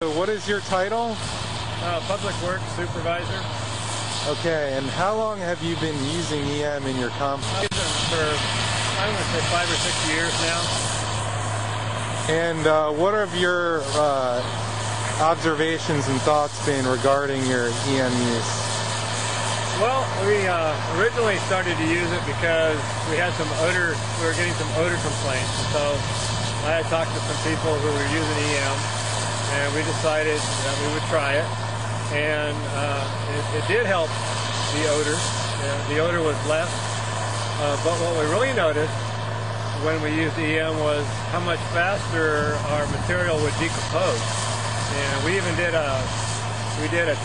So what is your title? Public Works Supervisor. Okay, and how long have you been using EM in your compost? I've used it for, I'm going to say 5 or 6 years now. And what have your observations and thoughts been regarding your EM use? Well, we originally started to use it because we had some odor, we were getting some odor complaints. And so I had talked to some people who were using EM, and we decided that we would try it. And it did help the odor. The odor was less. But what we really noticed when we used EM was how much faster our material would decompose. And we even did a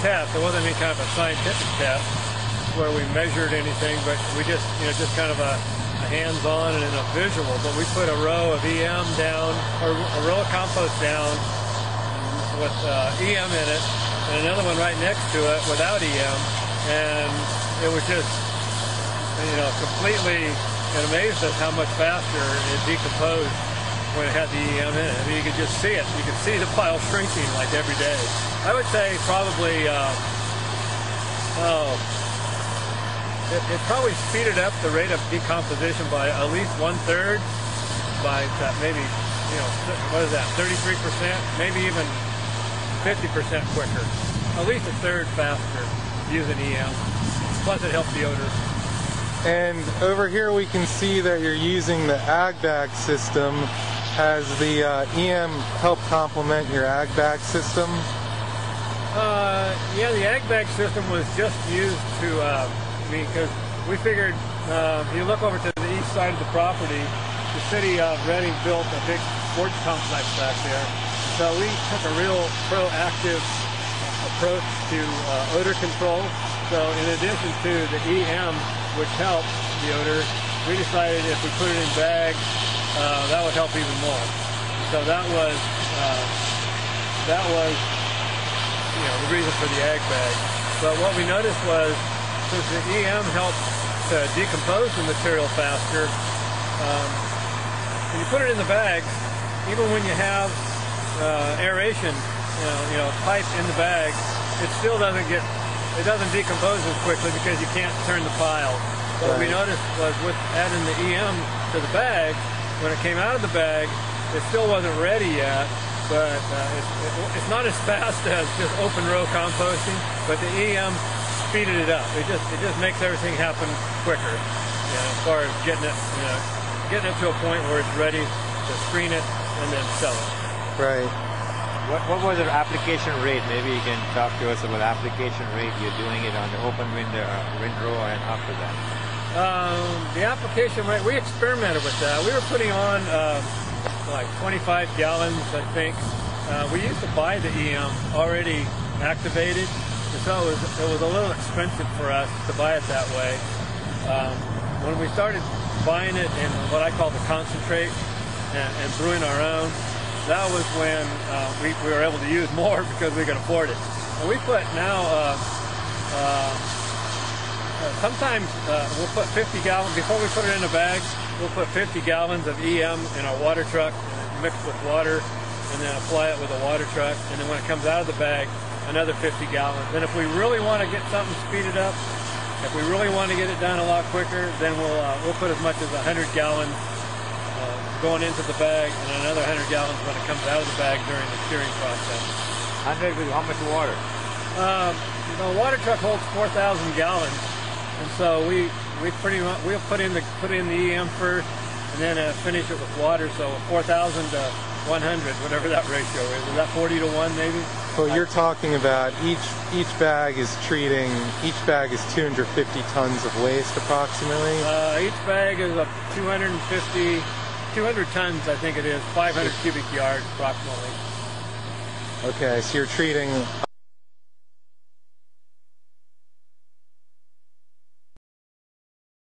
test. It wasn't any kind of a scientific test where we measured anything, but we just kind of a hands-on and a visual. But we put a row of EM down, or a row of compost down with EM in it, and another one right next to it without EM, and it was just, completely, it amazed us how much faster it decomposed when it had the EM in it. I mean, you could just see it. You could see the pile shrinking like every day. I would say probably, it probably speeded up the rate of decomposition by at least 1/3, by maybe, what is that, 33%, maybe even 50% quicker. At least 1/3 faster using EM. Plus it helps the odor. And over here we can see that you're using the ag bag system. Has the EM help complement your ag bag system? Yeah, the ag bag system was just used to, because we figured, you look over to the east side of the property, the city of Reading built a big sports complex back there. So we took a real proactive approach to odor control. So in addition to the EM, which helps the odor, we decided if we put it in bags, that would help even more. So that was the reason for the ag bag. But what we noticed was, since the EM helps to decompose the material faster, when you put it in the bags, even when you have aeration, pipe in the bag, it still doesn't decompose as quickly because you can't turn the pile. What we noticed was with adding the EM to the bag, when it came out of the bag, it still wasn't ready yet, but it's not as fast as just open row composting, but the EM speeded it up. It just makes everything happen quicker, as far as getting it to a point where it's ready to screen it and then sell it. Right. What was the application rate? Maybe you can talk to us about application rate. You're doing it on the open windrow and after that. The application rate, we experimented with that. We were putting on like 25 gallons, I think. We used to buy the EM already activated, so it was a little expensive for us to buy it that way. When we started buying it in what I call the concentrate and brewing our own, that was when we were able to use more because we could afford it. And we put now, sometimes we'll put 50 gallons, before we put it in a bag, we'll put 50 gallons of EM in our water truck, mixed with water, and then apply it with a water truck. And then when it comes out of the bag, another 50 gallons. And if we really want to get something speeded up, if we really want to get it done a lot quicker, then we'll put as much as 100 gallons going into the bag, and another 100 gallons when it comes out of the bag during the curing process. 100 with how much water? The water truck holds 4,000 gallons, and so we'll put in the EM first, and then finish it with water. So 4,000 to 100, whatever that ratio is. Is that 40 to 1 maybe? Well, you're talking about each bag is 250 tons of waste approximately? Each bag is 200 tons, I think it is, 500 cubic yards approximately. Okay, so you're treating